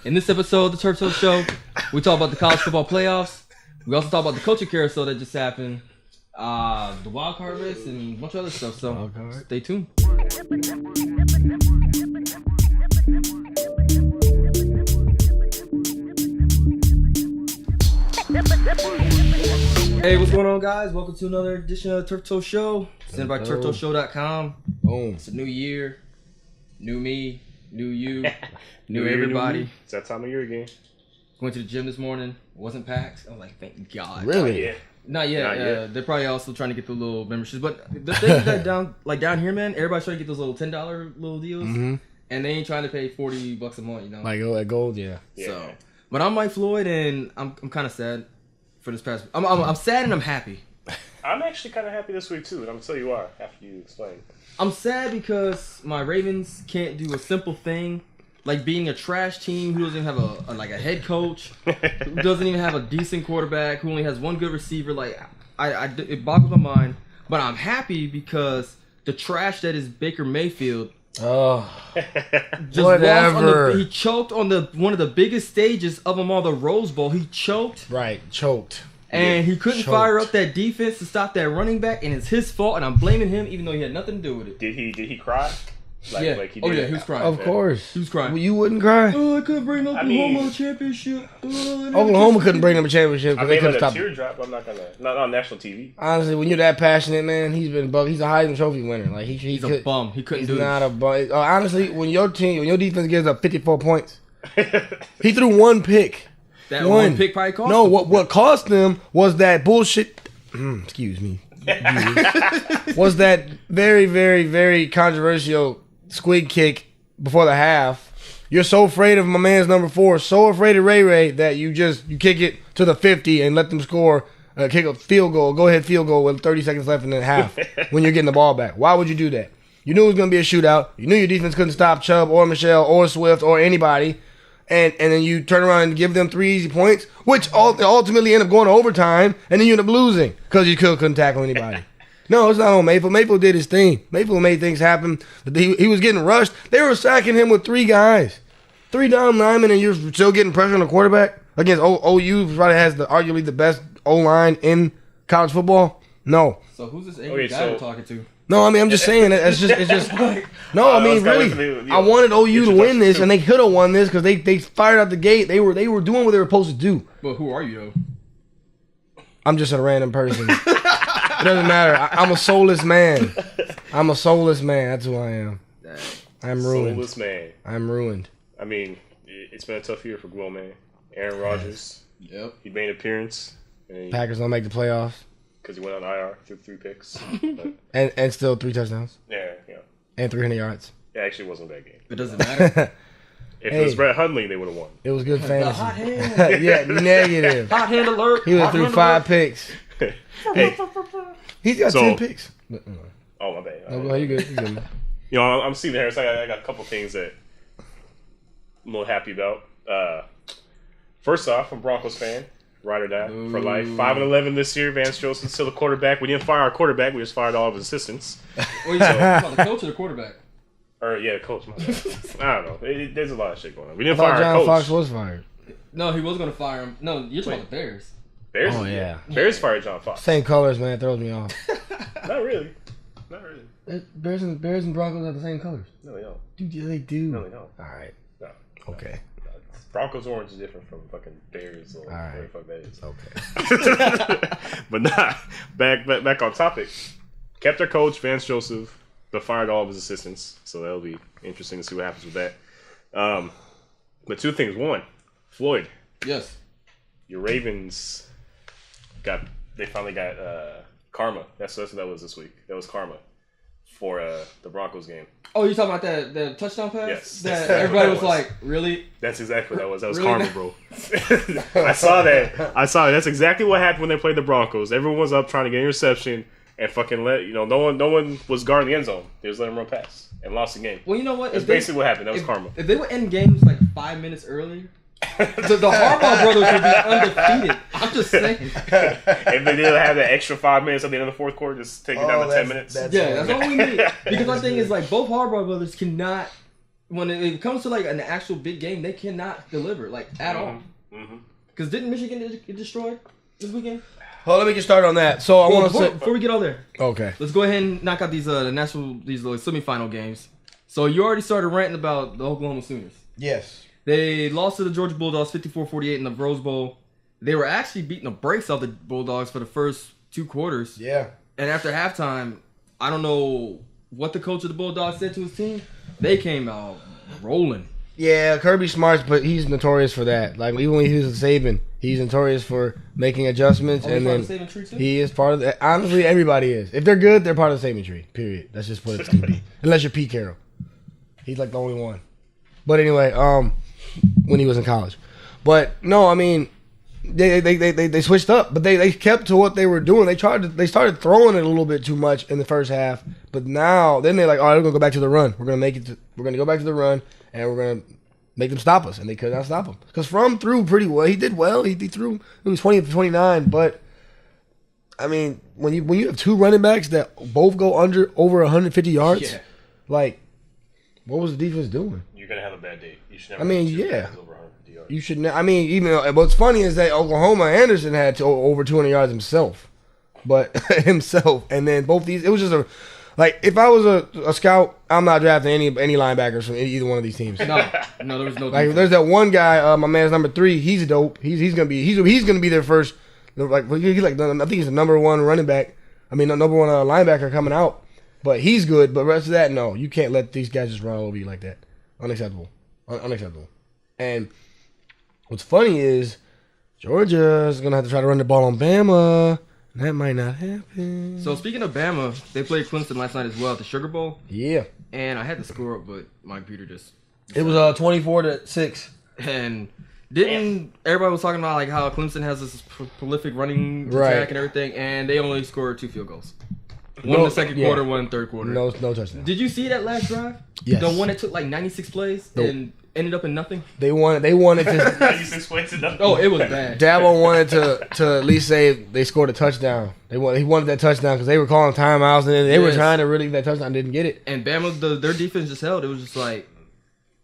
In this episode of the Turf Toe Show, we talk about the college football playoffs. We also talk about the coaching carousel that just happened, the wildcard race, and a bunch of other stuff. So stay tuned. Hey, what's going on, guys? Welcome to another edition of the Turf Toe Show, sent by turftoeshow.com. Boom. It's a new year, new me, new you, new everybody. It's that time of year again. Went to the gym this morning. Wasn't packed. I was like, thank God. Really? Not yet. They're probably also trying to get the little memberships. But the thing is that down here, man, everybody's trying to get those little $10 little deals. Mm-hmm. And they ain't trying to pay $40 a month, you know? Like gold, yeah. So, but I'm Mike Floyd, and I'm kind of sad for this past. I'm sad and I'm happy. I'm actually kind of happy this week too, and I'm gonna tell you why after you explain. I'm sad because my Ravens can't do a simple thing like being a trash team who doesn't even have a head coach, who doesn't even have a decent quarterback, who only has one good receiver. Like it boggles my mind. But I'm happy because the trash that is Baker Mayfield. Oh, just whatever. He choked on one of the biggest stages of them all, the Rose Bowl. He choked. Right, choked. And he couldn't fire up that defense to stop that running back, and it's his fault, and I'm blaming him even though he had nothing to do with it. Did he cry? Like he did? He was crying. Of course. He was crying. Well, you wouldn't cry? Oh, I couldn't bring Oklahoma a championship. Oklahoma couldn't bring them a championship. I mean, a teardrop. I'm not gonna. Not on national TV. Honestly, when you're that passionate, man, he's a Heisman Trophy winner. Like he's a bum. He couldn't do it. He's not a bum. Honestly, when your defense gives up 54 points, he threw one pick. That one pick probably cost him. No, what cost them was that bullshit. Excuse me. Was that very, very, very controversial squid kick before the half. You're so afraid of my man's number 4, so afraid of Ray that you kick it to the 50 and let them score, kick a field goal, go ahead field goal with 30 seconds left in the half when you're getting the ball back. Why would you do that? You knew it was going to be a shootout. You knew your defense couldn't stop Chubb or Michelle or Swift or anybody. And then you turn around and give them 3 easy points, which ultimately end up going to overtime, and then you end up losing because you couldn't tackle anybody. No, it's not on Mayfield. Mayfield did his thing. Mayfield made things happen. He was getting rushed. They were sacking him with 3 guys. 3 down linemen, and you're still getting pressure on the quarterback against OU, probably has arguably the best O-line in college football? No. So who's this angry guy we're talking to? No, I mean, I'm just saying, it's just no, I mean, really, I wanted OU to win this, and they could have won this because they fired out the gate. They were doing what they were supposed to do. But who are you, though? I'm just a random person. It doesn't matter. I'm a soulless man. I'm a soulless man. That's who I am. I'm ruined. Soulless man. I'm ruined. I mean, it's been a tough year for Glow Man. Aaron Rodgers. Yep. He made an appearance. Packers don't make the playoffs. Because he went on IR through 3 picks. and still 3 touchdowns. Yeah. And 300 yards. It actually wasn't a bad game. It doesn't matter. If it was Brett Hundley, they would have won. It was good fantasy. Hot hand. Yeah, negative. Hot hand alert. He went through 5 picks. Hey. He's got 10 picks. Oh, my bad. No, you good. You good. You know, I'm Steven Harris. I got a couple things that I'm a little happy about. First off, I'm a Broncos fan. Ride or die for life. 5-11 this year. Vance Joseph's still the quarterback. We didn't fire our quarterback. We just fired all of his assistants. Well, you talking about the coach or the quarterback? The coach. I don't know. There's a lot of shit going on. We didn't fire our John coach. Fox was fired. No, he was going to fire him. No, you're talking about the Bears. Bears? Oh, yeah. Bears fired John Fox. Same colors, man. It throws me off. Not really. Bears and Broncos have the same colors. No, they don't. Dude, yeah, they do. No, they don't. All right. No. Okay. Broncos orange is different from fucking Bears or whatever the fuck that is. Okay. But back on topic. Kept their coach, Vance Joseph, but fired all of his assistants. So that'll be interesting to see what happens with that. But 2 things. 1, Floyd. Yes. Your Ravens finally got karma. That's what that was this week. That was karma for the Broncos game. Oh, you talking about that touchdown pass? Yes. That everybody was like, really? That's exactly what that was. That was really? karma, bro. I saw that. That's exactly what happened when they played the Broncos. Everyone was up trying to get an interception and fucking no one was guarding the end zone. They just let them run past and lost the game. Well, you know what? That's basically what happened. That was karma. If they would end games like 5 minutes earlier, the Harbaugh brothers would be undefeated. I'm just saying. If they didn't have that extra 5 minutes at the end of the fourth quarter, just take it down to 10 minutes. That's all we need. Because my thing is, like, both Harbaugh brothers cannot when it comes to like an actual big game, they cannot deliver like at all. Because didn't Michigan get destroyed this weekend? Well, let me get started on that. So I want to say before we get all there, okay, let's go ahead and knock out these semifinal games. So you already started ranting about the Oklahoma Sooners. yes, They lost to the Georgia Bulldogs 54-48 in the Rose Bowl. They were actually beating the brakes off the Bulldogs for the first 2 quarters. yeah. And after halftime, I don't know what the coach of the Bulldogs said to his team. They came out rolling. Yeah, Kirby Smart's, but he's notorious for that. Like even when he was a Saban, he's notorious for making adjustments, and then he is part of that. Honestly, everybody is. If they're good, they're part of the saving tree. Period. That's just what it's gonna be. Unless you're Pete Carroll, he's like the only one. But anyway, when he was in college, but no, I mean, they switched up, but they kept to what they were doing. They started throwing it a little bit too much in the first half, but now then they're like, all right, we're gonna go back to the run. We're gonna go back to the run. And we're going to make them stop us. And they could not stop him. Because Fromm threw pretty well. He did well. He threw. It was 20 for 29. But, I mean, when you have 2 running backs that both go over 150 yards, like, what was the defense doing? You're going to have a bad day. You should never over 150 yards. You should I mean, even what's funny is that Oklahoma Anderson had over 200 yards himself. And then both these, it was just like, if I was a scout, I'm not drafting any linebackers from either one of these teams. No, there was no. Like, there's that one guy, my man's number 3. He's dope. He's gonna be their first. Like, I think he's the number 1 running back. I mean, the number 1 linebacker coming out. But he's good. But the rest of that, no, you can't let these guys just run all over you like that. Unacceptable. Unacceptable. And what's funny is Georgia's gonna have to try to run the ball on Bama. That might not happen. So speaking of Bama, they played Clemson last night as well at the Sugar Bowl. Yeah. And I had the score up, but my computer just. It was 24-6. And everybody was talking about like how Clemson has this prolific running attack and everything, and they only scored 2 field goals. One in the second quarter, one in the third quarter. No touchdown. Did you see that last drive? Yes. The one that took like 96 plays and ended up in nothing. They wanted to 96 plays and nothing. Oh, it was bad. Dabo wanted to at least say they scored a touchdown. He wanted that touchdown because they were calling timeouts and they were trying to really get that touchdown, didn't get it. And Bama, their defense just held. It was just like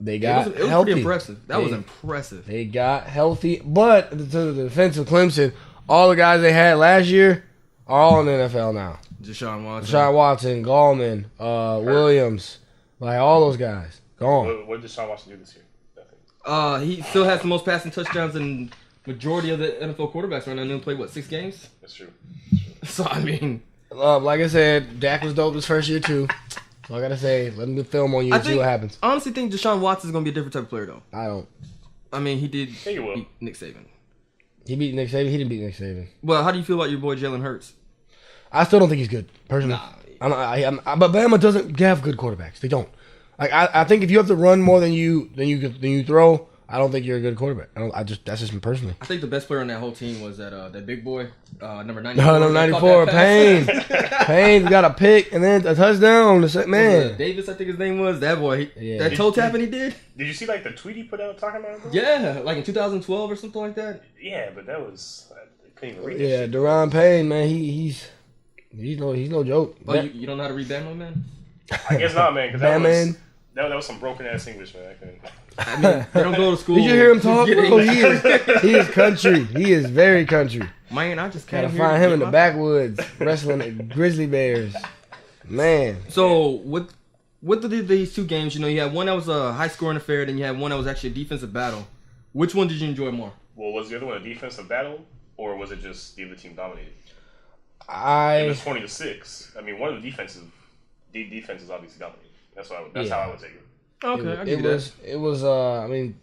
they got it was healthy. pretty impressive. That was impressive. They got healthy, but to the defense of Clemson, all the guys they had last year are all in the NFL now. Deshaun Watson, Gallman, Williams, like all those guys gone. What did Deshaun Watson do this year? He still has the most passing touchdowns in majority of the NFL quarterbacks right now. They played 6 games. That's true. So I mean, like I said, Dak was dope his first year too. So I gotta say, let him do film on you and see what happens. I honestly think Deshaun Watson is gonna be a different type of player though. I don't. I mean, he did beat Nick Saban. He beat Nick Saban. He didn't beat Nick Saban. Well, how do you feel about your boy Jalen Hurts? I still don't think he's good, personally. But Bama doesn't have good quarterbacks. They don't. Like I think if you have to run more than you throw, I don't think you're a good quarterback. That's just me personally. I think the best player on that whole team was that big boy, number 94. Number 94, Payne. Payne got a pick and then a touchdown. Man, Davis, I think his name was that boy. That toe tapping he did. Did you see like the tweet he put out talking about it? Bro? Yeah, like in 2012 or something like that. Yeah, but that was I couldn't even read. Yeah, Deron Payne, man, he's no joke. Oh, you don't know how to read Bama, man? I guess not, man. Because that was some broken ass English, man. I mean, they don't go to school. Did you hear him talk? Bro? He is country. He is very country. Man, I just can't. Gotta find him in the backwoods wrestling grizzly bears. Man. So with these 2 games, you had one that was a high scoring affair, then you had one that was actually a defensive battle. Which one did you enjoy more? Well, was the other one a defensive battle, or was it just the other team dominated? It was 20-6. I mean, one of the defenses obviously dominated. That's how I would take it. Okay, it was. I mean,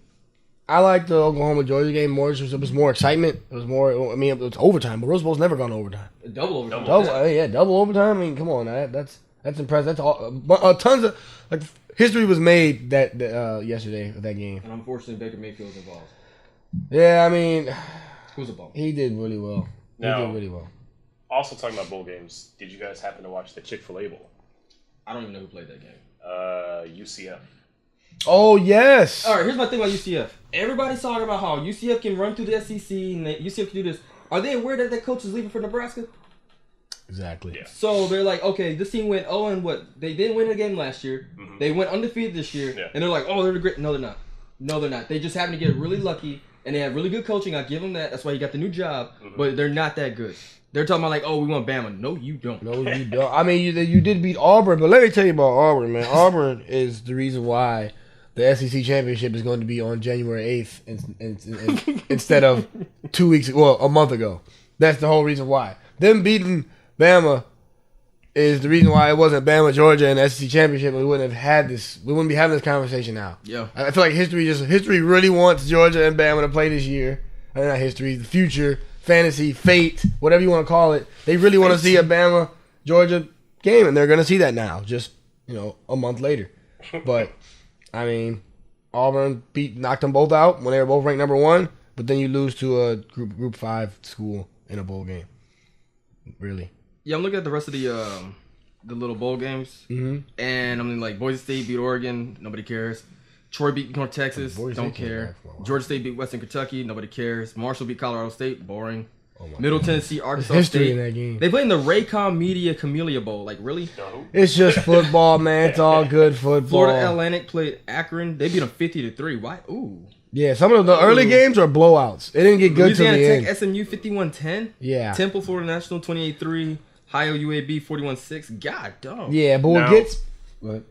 I like the Oklahoma Georgia game more. It was more excitement. It was more. I mean, it was overtime, but Rose Bowl's never gone to overtime. Double overtime. Double overtime. I mean, come on, that's impressive. That's all. Tons of history was made that yesterday of that game. And unfortunately, Baker Mayfield was involved. Yeah, I mean, it was a bump. He did really well. Also talking about bowl games, did you guys happen to watch the Chick-fil-A Bowl? I don't even know who played that game. UCF. Oh, yes. All right, here's my thing about UCF. Everybody's talking about how UCF can run through the SEC and that UCF can do this. Are they aware that coach is leaving for Nebraska? Exactly. Yeah. So they're like, okay, this team went 0 and what? They didn't win a game last year. Mm-hmm. They went undefeated this year, and they're like, oh, they're great. No, they're not. No, they're not. They just happen to get really lucky, and they have really good coaching. I give them that. That's why he got the new job. Mm-hmm. But they're not that good. They're talking about like, oh, we want Bama. No, you don't. No, you don't. I mean, you did beat Auburn, but let me tell you about Auburn, man. Auburn is the reason why the SEC championship is going to be on January 8th instead of 2 weeks, a month ago. That's the whole reason why. Them beating Bama is the reason why it wasn't Bama, Georgia, and the SEC championship. We wouldn't have had this. We wouldn't be having this conversation now. Yeah. I feel like history really wants Georgia and Bama to play this year. Not history, the future, fantasy, fate, whatever you want to call it. They really want to see a Bama, Georgia game, and they're going to see that now, just, a month later. But, I mean, Auburn knocked them both out when they were both ranked number 1, but then you lose to a group 5 school in a bowl game. Really. Yeah, I'm looking at the rest of the little bowl games, and I mean, like, Boise State beat Oregon, nobody cares. Troy beat North Texas, don't care. Georgia State beat Western Kentucky, nobody cares. Marshall beat Colorado State, boring. Middle Tennessee, Arkansas history State. in that game. They played in the Raycom Media Camellia Bowl. Like, really? No. It's just football, man. It's all good football. Florida Atlantic played Akron. They beat them 50-3. Why? Ooh. Yeah, some of the early games are blowouts. It didn't get good till the Louisiana end. Tech, SMU 51-10. Yeah. Temple, Florida National 28-3. Ohio UAB 41-6. God damn. Yeah, but what gets... What?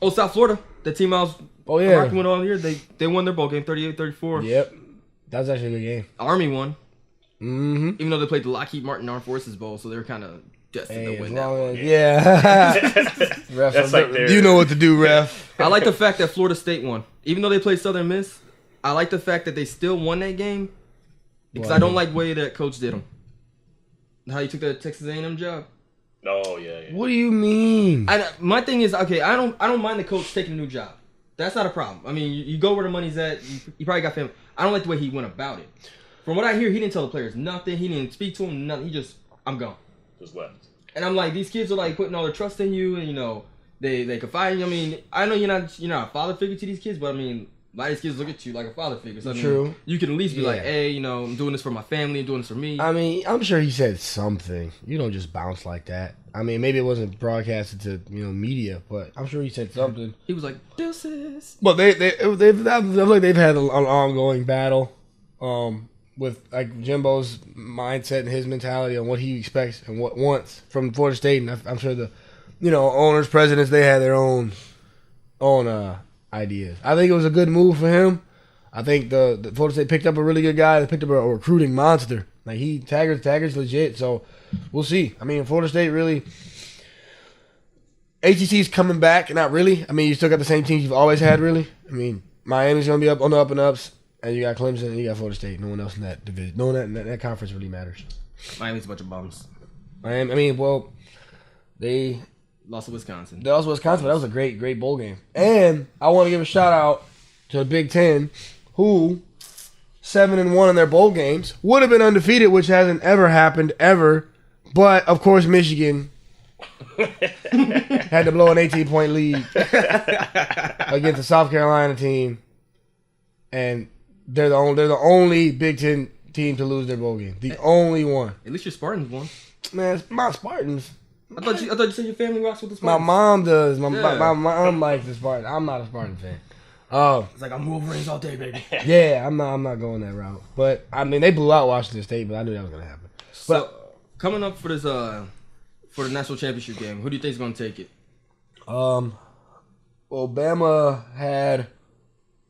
Oh, South Florida. The team I was rocking with all year. They won their bowl game 38-34. Yep. That was actually a good game. Army won. Mm-hmm. Even though they played the Lockheed Martin Armed Forces Bowl, so they were kind of destined to win that one. Yeah. Ref, That's like you know what to do, ref. I like the fact that Florida State won. Even though they played Southern Miss, I like the fact that they still won that game because I don't like the way that coach did them. How he took the Texas A&M job. Oh, yeah. What do you mean? My thing is, okay, I don't mind the coach taking a new job. That's not a problem. I mean, you go where the money's at. You probably got family. I don't like the way he went about it. From what I hear, he didn't tell the players nothing. He didn't speak to them, nothing. He just, I'm gone. Just left. And I'm like, these kids are like putting all their trust in you, and they confide in you. I mean, I know you're not a father figure to these kids, but I mean, a lot of these kids look at you like a father figure. So, I mean, True. You can at least be like, hey, I'm doing this for my family, I'm doing this for me. I mean, I'm sure he said something. You don't just bounce like that. I mean, maybe it wasn't broadcasted to media, but I'm sure he said something. He was like, deuces. Well, they've had an ongoing battle, with like Jimbo's mindset and his mentality on what he expects and what wants from Florida State, and I'm sure the owners, presidents, they had their own ideas. I think it was a good move for him. I think the Florida State picked up a really good guy. They picked up a recruiting monster. Like Taggart's legit. So we'll see. I mean, Florida State really. ACC's coming back. Not really. I mean, you still got the same teams you've always had. Really. I mean, Miami's gonna be up on the up and ups. And you got Clemson and you got Florida State. No one else in that division. No one in that conference really matters. Miami's a bunch of bums. Miami, I mean, well, they lost to Wisconsin. They lost to Wisconsin, but that was a great bowl game. And I want to give a shout out to the Big Ten, who 7-1 in their bowl games would have been undefeated, which hasn't ever happened ever. But of course, Michigan had to blow an 18-point lead against the South Carolina team, and they're the only Big Ten team to lose their bowl game. The only one. At least your Spartans won. Man, it's my Spartans. I thought you said your family rocks with the My Spartans. mom does. My mom likes the Spartans. I'm not a Spartan fan. It's like, I'm Wolverines all day, baby. Yeah, I'm not going that route. But I mean, they blew out Washington State, but I knew that was gonna happen. So coming up for this for the national championship game, who do you think is gonna take it? Well, Bama had.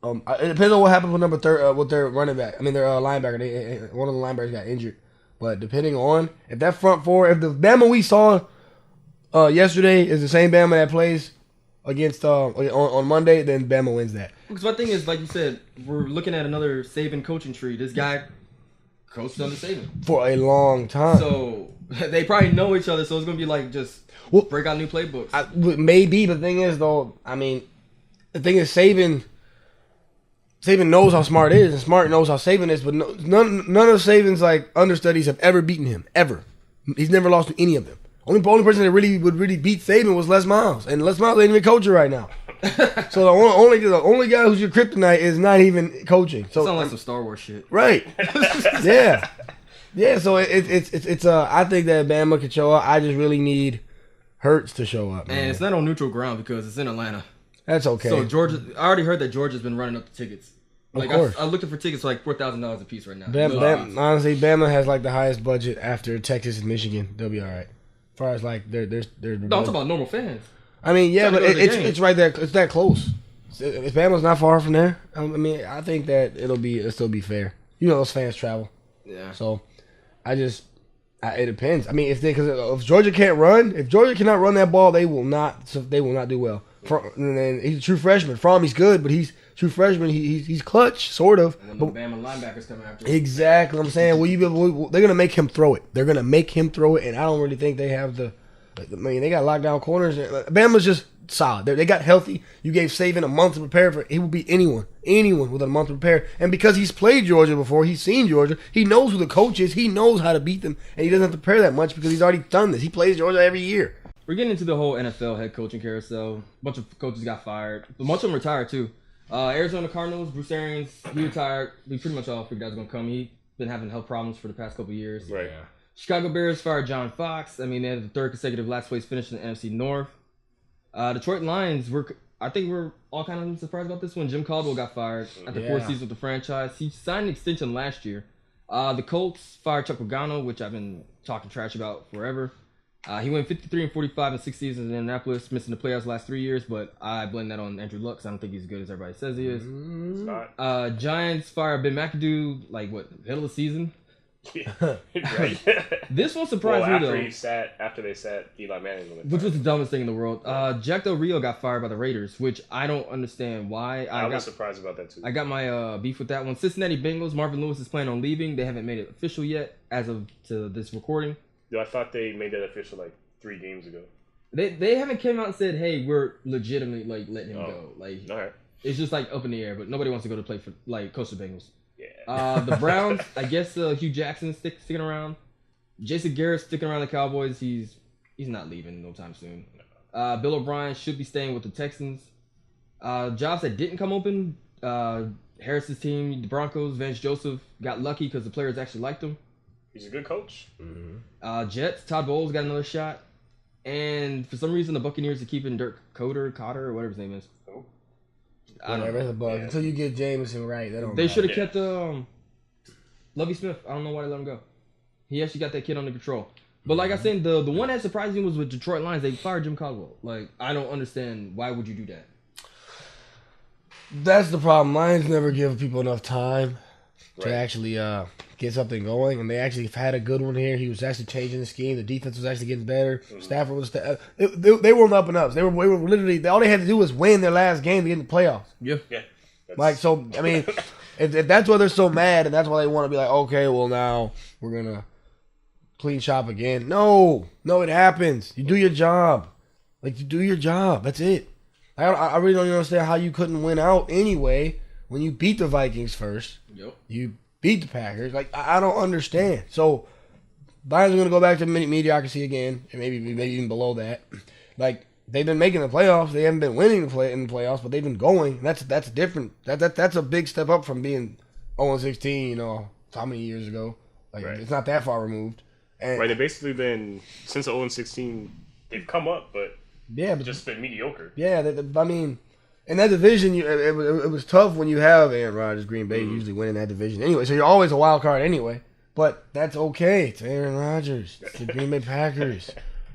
It depends on what happened with with their running back. I mean, their linebacker. One of the linebackers got injured. But depending on if that front four, if the Bama we saw yesterday is the same Bama that plays against on Monday, then Bama wins that. Because my thing is, like you said, we're looking at another Saban coaching tree. This guy coached under Saban for a long time. So they probably know each other. So it's gonna be like just break out new playbooks. Maybe, but the thing is, though, I mean, the thing is, Saban knows how Smart is, and Smart knows how Saban is, but none of Saban's like understudies have ever beaten him, ever. He's never lost to any of them. Only person that would really beat Saban was Les Miles, and Les Miles ain't even coaching right now. So the only guy who's your kryptonite is not even coaching. So sounds like some Star Wars shit, right? Yeah. Yeah, so it's I think that Bama could show up. I just really need Hurts to show up, man. And it's not on neutral ground because it's in Atlanta. That's okay. So Georgia, I already heard that Georgia's been running up the tickets. Like of course. I'm looking for tickets for like $4,000 a piece right now. Honestly, Bama has like the highest budget after Texas and Michigan. They'll be all right. As far as like they're No, I'm talking about normal fans. I mean, yeah, but it's right there. It's that close. If Bama's not far from there, I mean, I think that it'll still be fair. You know, those fans travel. Yeah. So, it depends. I mean, if Georgia can't run, if Georgia cannot run that ball, they will not do well. And he's a true freshman. He's good, but he's true freshman. He's clutch, sort of. And when the Bama linebackers come after him. Exactly. I'm saying, they're gonna make him throw it. They're gonna make him throw it, and I don't really think they have the. I mean, they got lockdown corners. Bama's just solid. They got healthy. You gave Saban a month to prepare for it. He will beat anyone with a month to prepare. And because he's played Georgia before, he's seen Georgia. He knows who the coach is. He knows how to beat them, and he doesn't have to prepare that much because he's already done this. He plays Georgia every year. We're getting into the whole NFL head coaching carousel. A bunch of coaches got fired. A bunch of them retired too. Arizona Cardinals, Bruce Arians, he retired. We pretty much all figured that was going to come. He's been having health problems for the past couple of years. Right. Yeah. Chicago Bears fired John Fox. I mean, they had the third consecutive last place finish in the NFC North. Detroit Lions, I think we're all kind of surprised about this one. Jim Caldwell got fired after 4 seasons with the franchise. He signed an extension last year. The Colts fired Chuck Pagano, which I've been talking trash about forever. He went 53-45 in 6 seasons in Indianapolis, missing the playoffs the last 3 years, but I blame that on Andrew Luck. I don't think he's as good as everybody says he is. It's not. Giants fired Ben McAdoo, middle of the season? Yeah. Right. This one surprised me, though. After they sat Eli Manning. Which was the dumbest thing in the world. Jack Del Rio got fired by the Raiders, which I don't understand why. I was surprised about that, too. I got my beef with that one. Cincinnati Bengals, Marvin Lewis is planning on leaving. They haven't made it official yet as of to this recording. I thought they made that official 3 games ago. They haven't came out and said, hey, we're legitimately letting him go. All right. It's just up in the air, but nobody wants to go to play for coach the Bengals. Yeah. The Browns, I guess Hugh Jackson's sticking around. Jason Garrett's sticking around the Cowboys. He's not leaving no time soon. Bill O'Brien should be staying with the Texans. Jobs that didn't come open, Harris's team, the Broncos, Vance Joseph got lucky because the players actually liked him. He's a good coach. Mm-hmm. Jets, Todd Bowles got another shot. And for some reason, the Buccaneers are keeping Dirk Cotter, or whatever his name is. Oh. Whatever, it's a bug. Until you get Jameson right, they should have kept Lovie Smith. I don't know why they let him go. He actually got that kid under control. But like I said, the one that surprised me was with Detroit Lions. They fired Jim Caldwell. I don't understand. Why would you do that? That's the problem. Lions never give people enough time to actually get something going, and they actually had a good one here. He was actually changing the scheme. The defense was actually getting better. Mm-hmm. Stafford was. They were on the up and ups. They were literally. All they had to do was win their last game to get in the playoffs. Yeah. So I mean, if that's why they're so mad, and that's why they want to be like, okay, well now we're gonna clean shop again. No, it happens. You do your job. You do your job. That's it. I really don't understand how you couldn't win out anyway when you beat the Vikings first. Yep. You beat the Packers. I don't understand. So, Lions are going to go back to mediocrity again, and maybe even below that. They've been making the playoffs. They haven't been winning in the playoffs, but they've been going. That's different. That's a big step up from being 0-16. How many years ago? It's not that far removed. And, they've basically been since 0-16. They've come up, but just been mediocre. Yeah, I mean. In that division, it was tough when you have Aaron Rodgers, Green Bay usually winning that division anyway. So you're always a wild card anyway. But that's okay. It's Aaron Rodgers. It's the Green Bay Packers.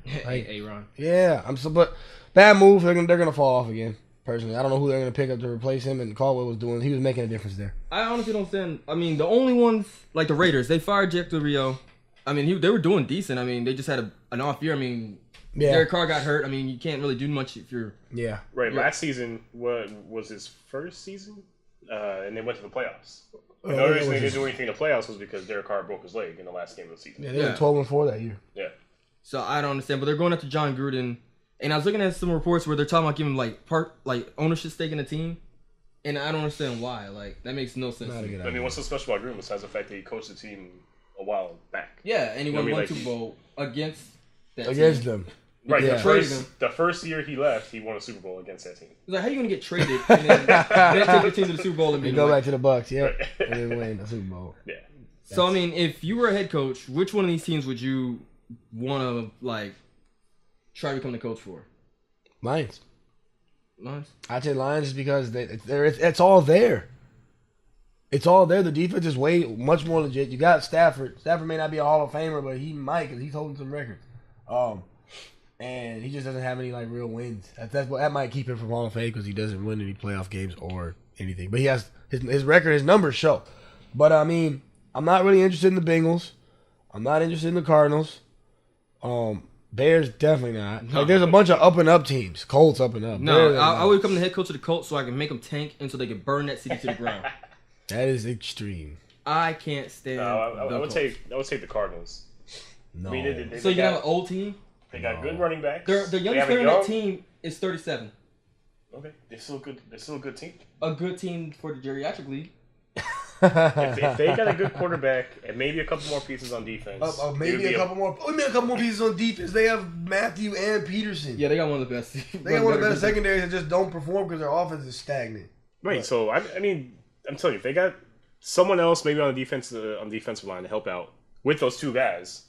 Aaron. Yeah, but bad move. They're gonna fall off again. Personally, I don't know who they're gonna pick up to replace him. And Caldwell he was making a difference there. I honestly don't understand. I mean, the only ones like the Raiders, they fired Jack Del Rio. I mean, they were doing decent. I mean, they just had an off year. I mean. Yeah. Derek Carr got hurt. I mean, you can't really do much if you're... Yeah. Right. Last season was his first season, and they went to the playoffs. And the only reason they didn't do anything in the playoffs was because Derek Carr broke his leg in the last game of the season. Yeah, they were 12-4 that year. Yeah. So I don't understand, but they're going after John Gruden, and I was looking at some reports where they're talking about giving ownership stake in the team, and I don't understand why. That makes no sense. I mean, what's so special about Gruden besides the fact that he coached the team a while back? Yeah, and he won one Super Bowl against them. Right, the first year he left, he won a Super Bowl against that team. It's how are you going to get traded and then take your team to the Super Bowl and go back to the Bucs, and then win the Super Bowl. Yeah. So I mean, if you were a head coach, which one of these teams would you want to like try to become the coach for? Lions. Lions. I'd say Lions just because it's all there. It's all there. The defense is much more legit. You got Stafford. Stafford may not be a Hall of Famer, but he might because he's holding some records. And he just doesn't have any like real wins. That might keep him from Hall of Fame because he doesn't win any playoff games or anything. But he has his record, his numbers show. But I mean, I'm not really interested in the Bengals. I'm not interested in the Cardinals. Bears definitely not. Like there's a bunch of up and up teams. Colts up and up. No, I would become the head coach of the Colts so I can make them tank and so they can burn that city to the ground. That is extreme. I can't stand. I would take the Cardinals. No. I mean, so you have an old team. They got good running backs. The youngest player on that team is 37. Okay, they're still good. They're still a good team. A good team for the geriatric league. if they got a good quarterback and maybe a couple more pieces on defense, maybe a couple more pieces on defense. They have Matthew and Peterson. Yeah, they got one of the best. They got one of the best secondaries that just don't perform because their offense is stagnant. Right. But, so I mean, I'm telling you, if they got someone else maybe on the defensive line to help out with those two guys,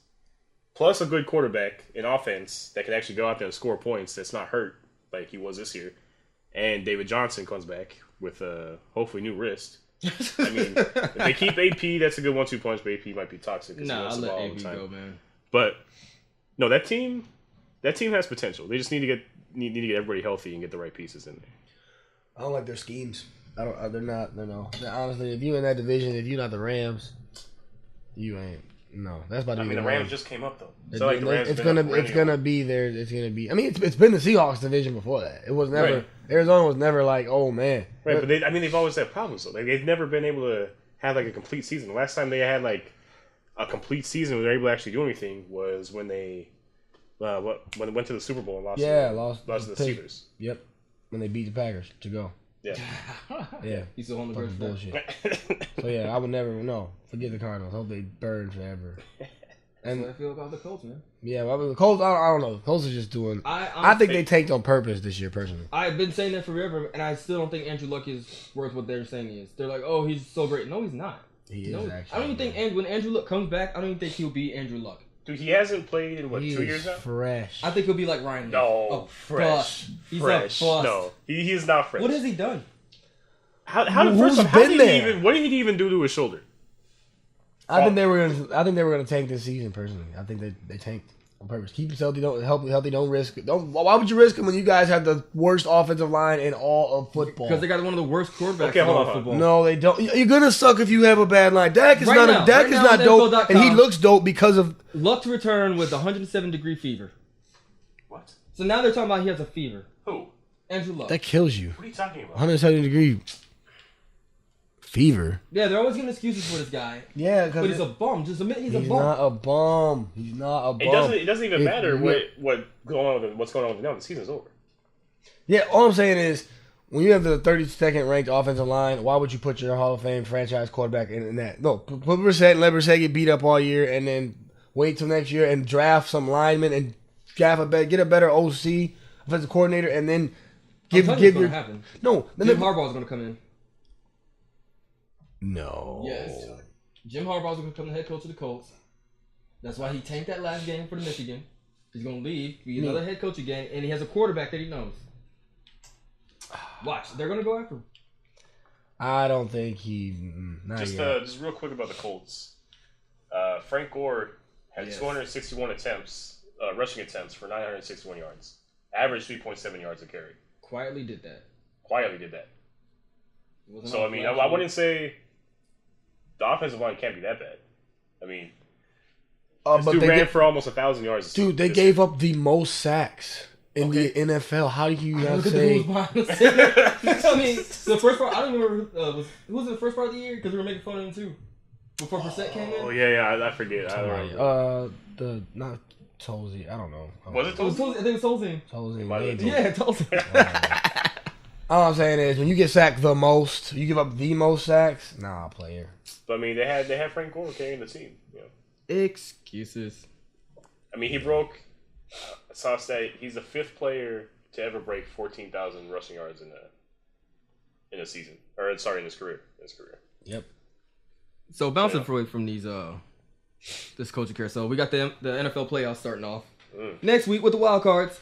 plus a good quarterback in offense that can actually go out there and score points that's not hurt like he was this year, and David Johnson comes back with a hopefully new wrist. I mean, if they keep AP, that's a good 1-2 punch, but AP might be toxic. Nah, I'll let AP go, man. But no, that team has potential. They just need to get everybody healthy and get the right pieces in there. I don't like their schemes. They're not. No. Honestly, if you in that division, if you're not the Rams, you ain't. No, that's about to be. I mean, the Rams just came up though. It's gonna be there. It's gonna be. I mean, it's been the Seahawks division before that. It was never. Right. Arizona was never like, oh man. Right, but they've always had problems though. They've never been able to have like a complete season. The last time they had like a complete season where they were able to actually do anything was when they when they went to the Super Bowl and lost. Lost to the Steelers. Yep, when they beat the Packers to go. Yeah. Yeah. He's still on the first bullshit. So yeah, I would never forget the Cardinals. Hope they burn forever. And that's what I feel about the Colts, man. Yeah, well, I mean, the Colts. I don't know. The Colts are just doing. I think they tanked on purpose this year, personally. I've been saying that forever, and I still don't think Andrew Luck is worth what they're saying he is. They're like, oh, he's so great. No, he's not. He is actually. I don't even think when Andrew Luck comes back, I don't even think he'll be Andrew Luck. Dude, he hasn't played in 2 years now. Fresh. I think he'll be like Ryan. No, fresh. He's fresh. A bust. No, he is not fresh. What has he done? What did he even do to his shoulder? I think they were gonna tank this season. Personally, I think they tanked on purpose. Keep us healthy. Don't risk. Why would you risk him when you guys have the worst offensive line in all of football? Because they got one of the worst quarterbacks in all of football. No, they don't. You're gonna suck if you have a bad line. Dak is not dope, and he looks dope because of Luck to return with 107-degree fever. What? So now they're talking about he has a fever. Who? Andrew Luck. That kills you. What are you talking about? 170-degree fever. Yeah, they're always giving excuses for this guy. Yeah, but he's a bum. Just admit he's a bum. He's not a bum. It doesn't even matter what's going on with him now. The season's over. Yeah, all I'm saying is when you have the 32nd ranked offensive line, why would you put your Hall of Fame franchise quarterback in that? No, put Brissett and let Brissett get beat up all year, and then wait till next year and draft some linemen and get a better OC, offensive coordinator, and then give your happen. No, then Jim Harbaugh's going to come in. No. Yes. Jim Harbaugh's going to become the head coach of the Colts. That's why he tanked that last game for the Michigan. He's going to leave, be another head coach again, and he has a quarterback that he knows. Watch, they're going to go after him. I don't think he. Just real quick about the Colts. Frank Gore had 261 rushing attempts for 961 yards. Average 3.7 yards a carry. Quietly did that. So, I mean, I wouldn't say the offensive line can't be that bad. I mean, this dude ran for almost 1,000 yards. Dude, they gave up the most sacks in the NFL. How do you not say? I mean, the first part, I don't remember, who was it the first part of the year? Because we were making fun of him too. Before Brissett came in? Oh, yeah, I forget. I don't remember. Not Tolzien. I don't know. Was it Tolzien? I think it was Tolzien. Tolzien. Tolzien. All I'm saying is, when you get sacked the most, you give up the most sacks. Nah, player. But I mean, they had Frank Gore carrying the team. You know. Excuses. I mean, he broke. I saw a stat. He's the 5th player to ever break 14,000 rushing yards in a season, in his career. Yep. So bouncing from these this coaching carousel, we got the NFL playoffs starting off next week with the wild cards.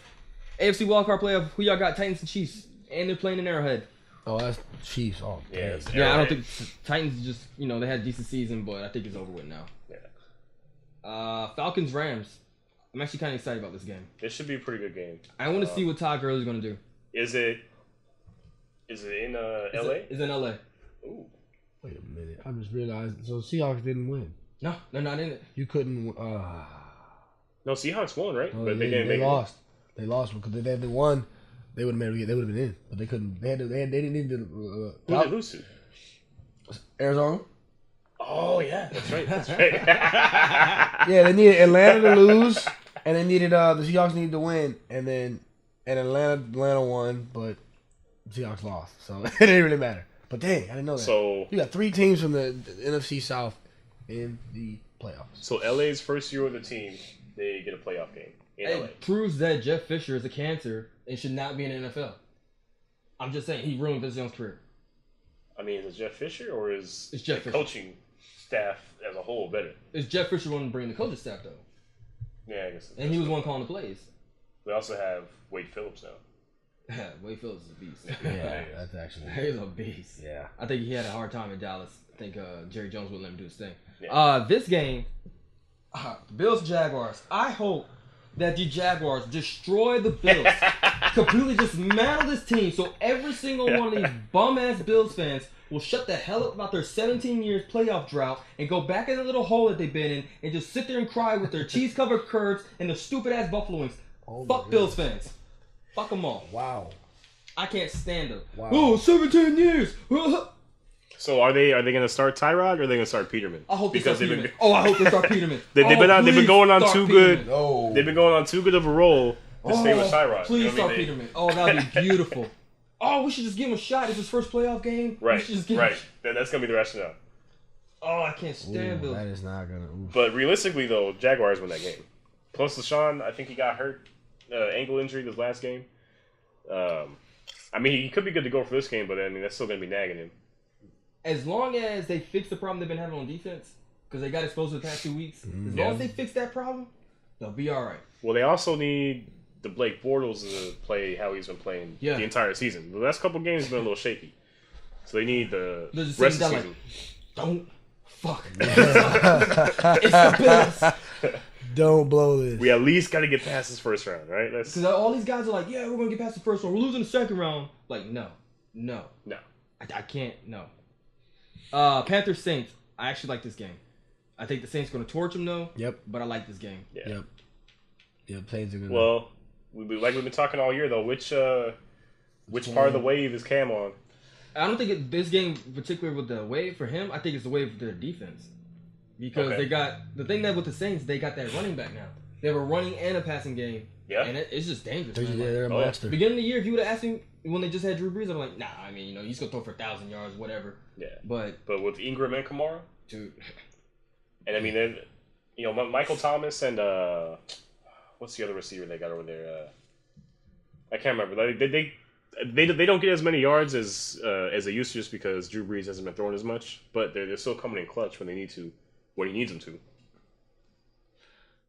AFC wildcard playoff. Who y'all got? Titans and Chiefs, and they're playing in Arrowhead. Oh, that's Chiefs. Oh, Yeah, Yeah, I don't think Titans just they had a decent season, but I think it's over with now. Yeah. Falcons Rams. I'm actually kind of excited about this game. This should be a pretty good game. I want to see what Todd Gurley's going to do. Is it in LA? It's in LA. Ooh. Wait a minute. I just realized. So Seahawks didn't win. No, they're not in it. You couldn't. No, Seahawks won, right? No, but they didn't make lost. They lost because if they had won, they would have been in. But they couldn't. They didn't need to. Who did they lose to? Arizona. Oh yeah, that's right. That's right. Yeah, they needed Atlanta to lose, and they needed the Seahawks needed to win, and Atlanta won, but the Seahawks lost, so it didn't really matter. But dang, I didn't know that. So you got 3 teams from the NFC South in the playoffs. So LA's first year with the team, they get a playoff game in LA. It proves that Jeff Fisher is a cancer and should not be in the NFL. I'm just saying he ruined Vince Young's career. I mean, is it Jeff Fisher or is It's Jeff the Fisher. coaching staff as a whole better? It's Jeff Fisher wanting to bring the coaching staff though, Yeah, I guess. and he was one calling the plays. We also have Wade Phillips now. Wade Phillips is a beast. Yeah, that's actually. He's a beast. Yeah. I think he had a hard time in Dallas. I think Jerry Jones wouldn't let him do his thing. Yeah. This game, Bills Jaguars. I hope that the Jaguars destroy the Bills, completely dismantle this team, so every single one of these bum ass Bills fans will shut the hell up about their 17 years playoff drought and go back in the little hole that they've been in and just sit there and cry with their cheese covered curds and their stupid ass Buffalo wings. Oh Fuck Bills fans. Fuck them all. Wow. I can't stand them. Wow. Oh, 17 years. So are they going to start Tyrod or are they going to start Peterman? I hope they start they've Peterman. been I hope they start Peterman. they've been going on Please too start good. Peterman. No. They've been going on too good of a roll to stay with Tyrod. Please You know what I start mean? Peterman. Oh, that'd be beautiful. Oh, we should just give him a shot. It's his first playoff game. We Right, should just give right. Him... That's going to be the rationale. Oh, I can't stand Bills. That is not gonna. Oof. But realistically, though, Jaguars win that game. Plus, LaShawn, I think he got hurt, ankle injury this last game. I mean, he could be good to go for this game, but I mean, that's still going to be nagging him. As long as they fix the problem they've been having on defense, because they got exposed for the past 2 weeks, as long as they fix that problem, they'll be all right. Well, they also need the Blake Bortles to play how he's been playing the entire season. The last couple games have been a little shaky. So they need the They're just rest of sitting the down season. Don't fuck. It's the Bills. Don't blow this. We at least got to get past this first round, right? That's Because all these guys are like, yeah, we're going to get past the first round. We're losing the second round. Like, no. I can't, no. Panthers Saints. I actually like this game. I think the Saints are going to torch them, though. Yep. But I like this game. yeah. Yep. Saints are gonna. Well, like we've been talking all year, though, which part of the wave is Cam on? I don't think this game, particularly with the wave for him, I think it's the wave for their defense. Because they got, the thing that with the Saints, they got that running back now. They have a running and a passing game. Yeah. And it's just dangerous. They're, Man. they're a Oh, yeah. monster. Beginning of the year, if you would have asked me when they just had Drew Brees, I'm like, nah, I mean, he's going to throw for 1,000 yards, whatever. Yeah. But with Ingram and Kamara? dude. And I mean, then, Michael Thomas and what's the other receiver they got over there? I can't remember. Like, they don't get as many yards as they used to just because Drew Brees hasn't been throwing as much, but they're still coming in clutch when they need to, when he needs them to.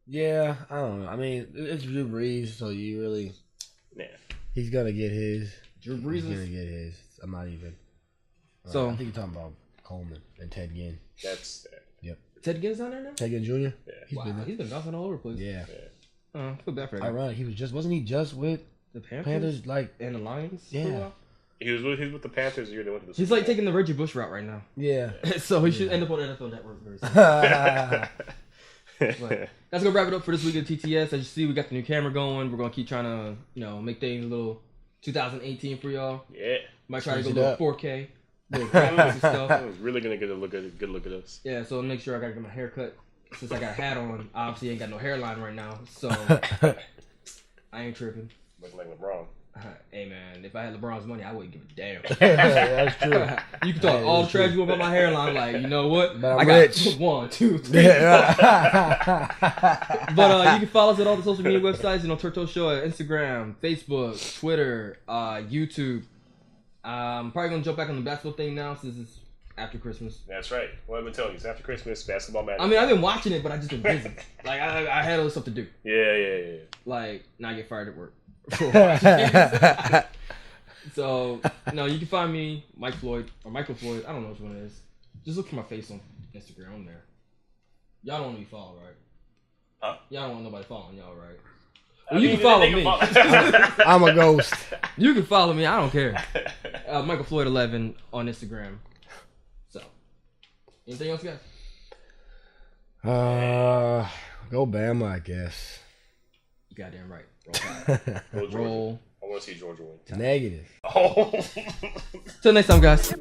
Yeah, I don't know. I mean, it's Drew Brees, so you really. Yeah. He's gonna get his. Drew Brees He's gonna is... get his. I'm not even. So- I think you're talking about Coleman and Ted Ginn. That's Ted Ginn's down there now? Ted Ginn Jr. Yeah. He's been there. He's been bouncing all over the place. Yeah. I feel bad for him. Ironic. Wasn't he just with The Panthers? Panthers? Like, And the Lions? Yeah. For a while? he was with the Panthers the year they went to the He's Super like taking the Reggie Bush route right now. yeah. So he should end up on NFL Network very soon. Bowl. But that's gonna wrap it up for this week of TTS. As you see, we got the new camera going. We're gonna keep trying to, make things a little 2018 for y'all. Yeah. Might try to go Switch a it little up. 4K, little graphics and stuff. I was really gonna get a good look at us. Yeah, so make sure I gotta get my hair cut. Since I got a hat on, obviously ain't got no hairline right now, so I ain't tripping. Looking like LeBron. Hey man, if I had LeBron's money, I wouldn't give a damn. That's true. You can talk all the trash you want about my hairline, like, you know what? But I'm I got rich. 1, 2, 3. But you can follow us at all the social media websites. Turto Show at Instagram, Facebook, Twitter, YouTube. I'm probably gonna jump back on the basketball thing now since it's after Christmas. That's right. Well, I've been telling you, it's after Christmas, basketball matters. I mean, I've been watching it, but I just been busy. Like I had other stuff to do. Yeah. Like not get fired at work. For watching. So no, you can find me Mike Floyd or Michael Floyd. I don't know which one it is. Just look for my face on Instagram. I'm there. Y'all don't want to be followed, right? Huh? Y'all don't want nobody following y'all, right? Well, you can follow me. I'm a ghost. You can follow me. I don't care. Michael Floyd 11 on Instagram. So, anything else, guys? Go Bama, I guess. You goddamn right. Roll Tide. Roll. I want to see Georgia win. Negative. Oh. Till next time, guys.